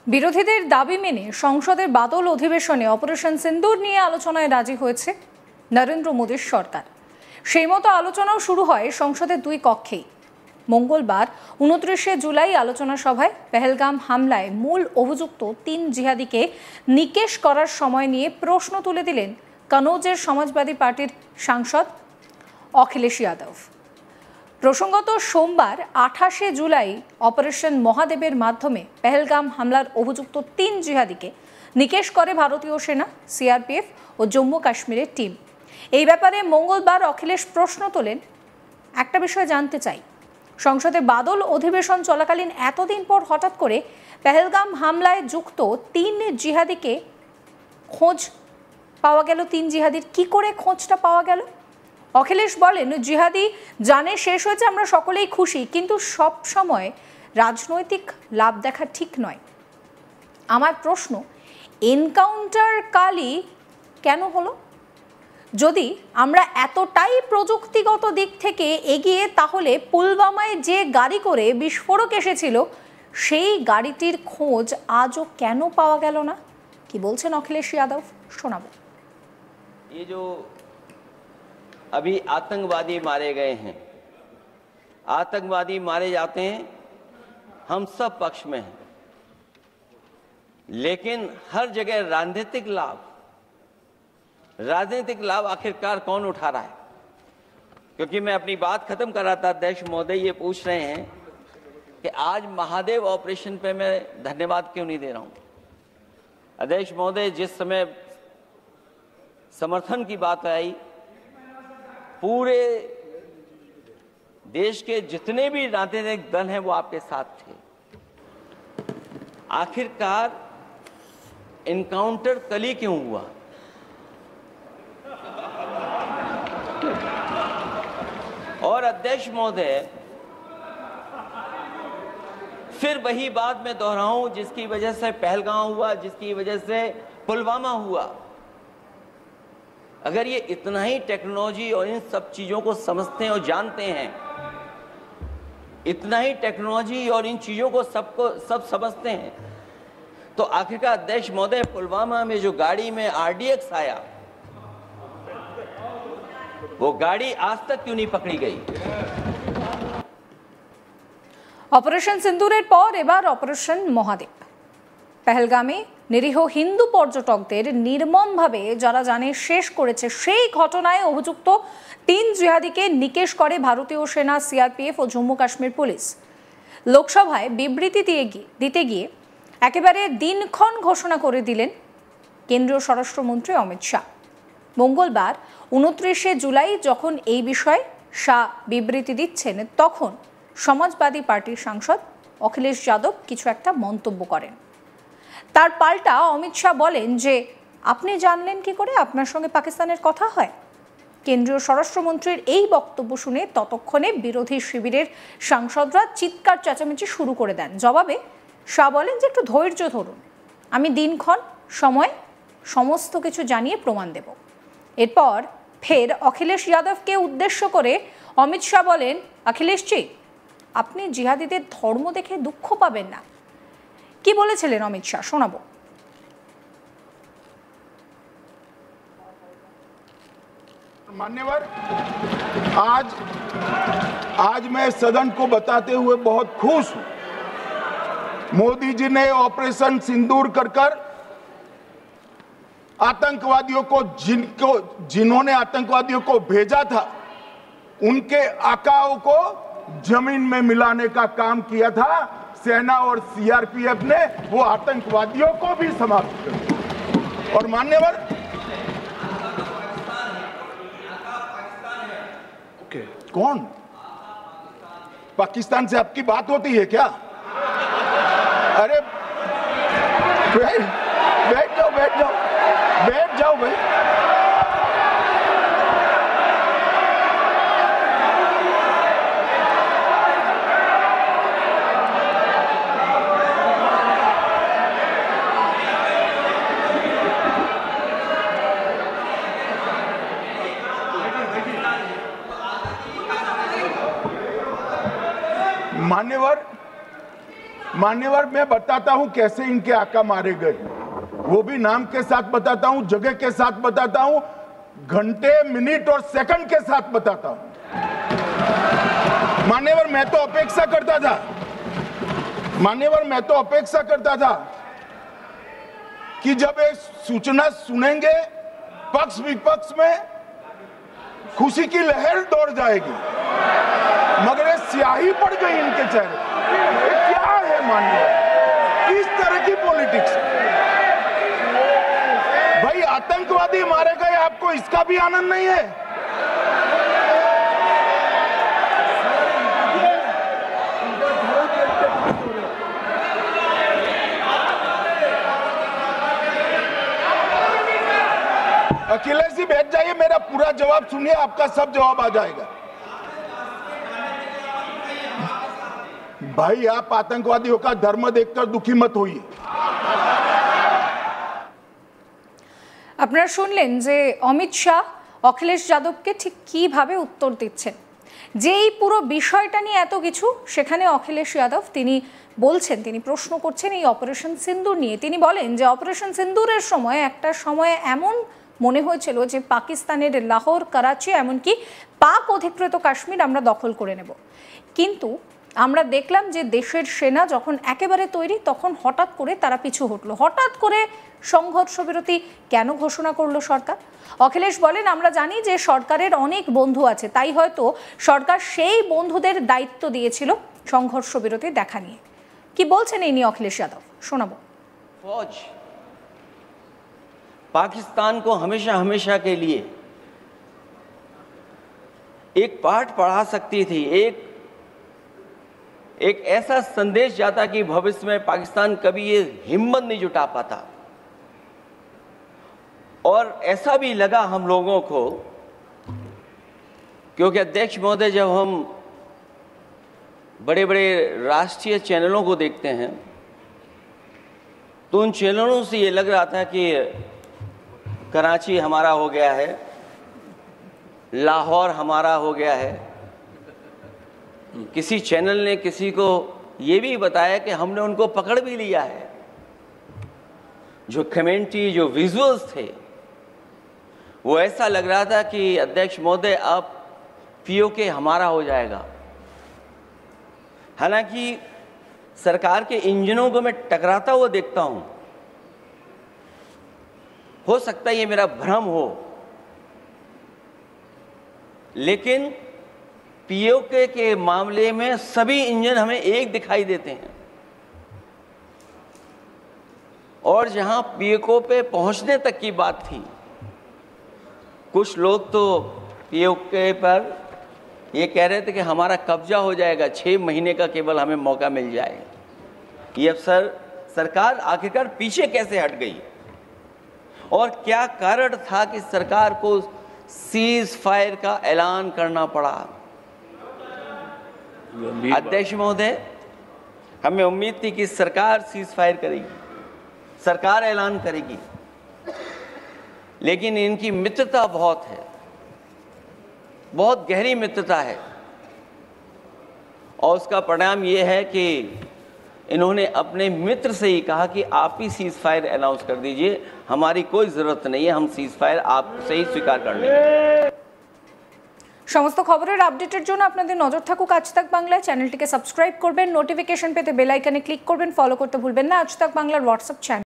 বিরোধীদের দাবি মেনে সংসদের বাদল অধিবেশনে অপারেশন সিন্দুর নিয়ে আলোচনায় রাজি হয়েছে নরেন্দ্র মোদীর সরকার। সেই মতো আলোচনাও শুরু হয় সংসদের দুই কক্ষেই। মঙ্গলবার 29শে জুলাই আলোচনা সভায় পেহেলগাম হামলায় মূল অভিযুক্ত 3 জিহাদিকে নিকেশ করার সময় নিয়ে প্রশ্ন তুলে দিলেন কনৌজের সমাজবাদী পার্টির সাংসদ অখিলেশ যাদব। প্রসঙ্গত, সোমবার 28শে জুলাই অপারেশন মহাদেবের মাধ্যমে পেহেলগাম হামলার অভিযুক্ত 3 জিহাদিকে নিকেশ করে ভারতীয় সেনা, সিআরপিএফ ও জম্মু কাশ্মীরের টিম। এই ব্যাপারে মঙ্গলবার অখিলেশ প্রশ্ন তোলেন, একটা বিষয় জানতে চাই, সংসদে বাদল অধিবেশন চলাকালীন এতদিন পর হঠাৎ করে পেহেলগাম হামলায় যুক্ত 3 জিহাদিকে খোঁজ পাওয়া গেল। 3 জিহাদির কি করে খোঁজটা পাওয়া গেল? অখিলেশ বলেন, জিহাদি জানে শেষ হয়েছে, আমরা সকলেই খুশি, কিন্তু সব সময় রাজনৈতিক লাভ দেখা ঠিক নয়। আমার প্রশ্ন, এনকাউন্টার কালই কেন হলো? যদি আমরা এতটাই প্রযুক্তিগত দিক থেকে এগিয়ে, তাহলে পুলওয়ামায় যে গাড়ি করে বিস্ফোরক এসেছিল সেই গাড়িটির খোঁজ আজও কেন পাওয়া গেল না? কি বলছেন অখিলেশ যাদব, শোনাবো। ये जो अभी आतंकवादी मारे गए हैं, आतंकवादी मारे जाते हैं, हम सब पक्ष में हैं, लेकिन हर जगह राजनीतिक लाभ आखिरकार कौन उठा रहा है? क्योंकि मैं अपनी बात खत्म कर रहा था, अध्यक्ष महोदय ये पूछ रहे हैं कि आज महादेव ऑपरेशन पे मैं धन्यवाद क्यों नहीं दे रहा हूं। अध्यक्ष महोदय, जिस समय समर्थन की बात आई, पूरे देश के जितने भी राजनीतिक दल हैं वो आपके साथ थे। आखिरकार एनकाउंटर कल ही क्यों हुआ? और अध्यक्ष महोदय, फिर वही बात मैं दोहराऊं जिसकी वजह से पहलगाम हुआ, जिसकी वजह से पुलवामा हुआ। अगर ये इतना ही टेक्नोलॉजी और इन सब चीजों को समझते हैं और जानते हैं, इतना ही टेक्नोलॉजी और इन चीजों को सब समझते हैं, तो आखिरकार अध्यक्ष महोदय, पुलवामा में जो गाड़ी में आरडीएक्स आया, वो गाड़ी आज तक क्यों नहीं पकड़ी गई? অপারেশন সিন্দুরের পর এবার অপারেশন মহাদেব। পেহেলগামে নিরীহ হিন্দু পর্যটকদের নির্মমভাবে যারা জানে শেষ করেছে, সেই ঘটনায় অভিযুক্ত 3 জিহাদিকে নিকেশ করে ভারতীয় সেনা, সিআরপিএফ ও জম্মু কাশ্মীর পুলিশ। লোকসভায় বিবৃতি দিতে গিয়ে একেবারে দিনক্ষণ ঘোষণা করে দিলেন কেন্দ্রীয় স্বরাষ্ট্রমন্ত্রী অমিত শাহ। মঙ্গলবার 29শে জুলাই যখন এই বিষয়ে শাহ বিবৃতি দিচ্ছেন, তখন সমাজবাদী পার্টির সাংসদ অখিলেশ যাদব কিছু একটা মন্তব্য করেন। তার পাল্টা অমিত শাহ বলেন যে, আপনি জানলেন কি করে আপনার সঙ্গে পাকিস্তানের কথা হয়? কেন্দ্রীয় স্বরাষ্ট্রমন্ত্রীর এই বক্তব্য শুনে ততক্ষণে বিরোধী শিবিরের সাংসদরা চিৎকার চেঁচামেচি শুরু করে দেন। জবাবে শাহ বলেন যে, একটু ধৈর্য ধরুন, আমি দিনক্ষণ সময় সমস্ত কিছু জানিয়ে প্রমাণ দেব। এরপর ফের অখিলেশ যাদবকে উদ্দেশ্য করে অমিত শাহ বলেন, অখিলেশজি, আপনি জিহাদিদের ধর্ম দেখে দুঃখ পাবেন না। কি বলেছিলেন অমিত শাহ, শোনাবো। मान्यवर, आज मैं सदन को बताते हुए बहुत खुश हूं। मोदी जी ने ऑपरेशन सिंदूर कर आतंकवादियों को जिन्होंने आतंकवादियों को भेजा था, उनके आकाओं को जमीन में मिलाने का काम किया था। सेना और सीआरपीएफ ने वो आतंकवादियों को भी समाप्त कर दिया। और मान्यवर, कौन पाकिस्तान से आपकी बात होती है क्या? अरे बैठ जाओ भाई। मान्यवर मैं बताता हूं कैसे इनके आका मारे गए, वो भी नाम के साथ बताता हूं, जगह के साथ बताता हूं, घंटे मिनट और सेकंड के साथ बताता हूं। मान्यवर मैं तो अपेक्षा करता था, मान्यवर मैं तो अपेक्षा करता था कि जब एक सूचना सुनेंगे पक्ष विपक्ष में खुशी की लहर दौड़ जाएगी, मगर ये स्याही पड़ गई इनके चेहरे। ये क्या है मान्यवर, किस तरह की पॉलिटिक्स? भाई आतंकवादी मारे गए, आपको इसका भी आनंद नहीं है? अखिलेश जी बैठ जाइए, मेरा पूरा जवाब सुनिए, आपका सब जवाब आ जाएगा। भाई आप आतंकवादियों का धर्म देखकर दुखी मत होइए। আপনারা শুনলেন যে অমিত শাহ অখিলেশ যাদবকে ঠিক কিভাবে উত্তর দিচ্ছেন, যে এই পুরো বিষয়টা নিয়ে এত কিছু, সেখানে অখিলেশ যাদব তিনি বলছেন, তিনি প্রশ্ন করছেন এই অপারেশন সিন্দুর নিয়ে। তিনি বলেন যে অপারেশন সিন্দুরের সময় একটা সময় এমন মনে হয়েছিল যে পাকিস্তানের লাহোর, করাচি, এমনকি পাক অধিকৃত কাশ্মীর আমরা দখল করে নেব, কিন্তু আমরা দেখলাম যে দেশের সেনা যখন একেবারে তৈরি তখন হঠাৎ করে তারা পিছু হটলো। হঠাৎ করে সংঘর্ষ বিরতি কেন ঘোষণা করলো সরকার? অখিলেশ বলেন আমরা জানি যে সরকারের অনেক বন্ধু আছে, তাই হয়তো সরকার সেই বন্ধুদের দায়িত্ব দিয়েছিল সংঘর্ষ বিরতি দেখা নিয়ে। কি বলছেন এই নিয়ে অখিলেশ যাদব, শোনাবো। फौज पाकिस्तान को हमेशा हमेशा के लिए एक पाठ पढ़ा सकती थी, एक ऐसा संदेश जाता कि भविष्य में पाकिस्तान कभी ये हिम्मत नहीं जुटा पाता। और ऐसा भी लगा हम लोगों को, क्योंकि अध्यक्ष महोदय जब हम बड़े बड़े राष्ट्रीय चैनलों को देखते हैं तो उन चैनलों से ये लग रहा था कि कराची हमारा हो गया है, लाहौर हमारा हो गया है। किसी चैनल ने किसी को ये भी बताया कि हमने उनको पकड़ भी लिया है। जो कमेंट्री, जो विजुअल्स थे, वो ऐसा लग रहा था कि अध्यक्ष महोदय अब पीओके हमारा हो जाएगा। हालांकि सरकार के इंजनों को मैं टकराता हुआ देखता हूं, हो सकता है ये मेरा भ्रम हो, लेकिन पीओके के मामले में सभी इंजन हमें एक दिखाई देते हैं। और जहां पीओके पे पहुंचने तक की बात थी, कुछ लोग तो पीओके पर ये कह रहे थे कि हमारा कब्जा हो जाएगा, 6 महीने का केवल हमें मौका मिल जाए। ये अफसर सरकार आखिरकार पीछे कैसे हट गई और क्या कारण था कि सरकार को सीज फायर का ऐलान करना पड़ा? अध्यक्ष महोदय, हमें उम्मीद थी कि सरकार सीज फायर करेगी, सरकार ऐलान करेगी, लेकिन इनकी मित्रता बहुत है, बहुत गहरी मित्रता है। और उसका परिणाम ये है कि इन्होंने अपने मित्र से ही कहा कि आप ही सीज फायर अनाउंस कर दीजिए, हमारी कोई जरूरत नहीं है, हम सीज फायर आपसे ही स्वीकार कर लेंगे। সমস্ত খবরের আপডেটের জন্য আপনাদের নজর থাকুক আজ তাক বাংলায়। চ্যানেলটিকে সাবস্ক্রাইব করবেন, নোটিফিকেশন পেতে বেল আইকনে ক্লিক করবেন, ফলো করতে ভুলবেন না আজ তাক বাংলার হোয়াটসঅ্যাপ চ্যানেল।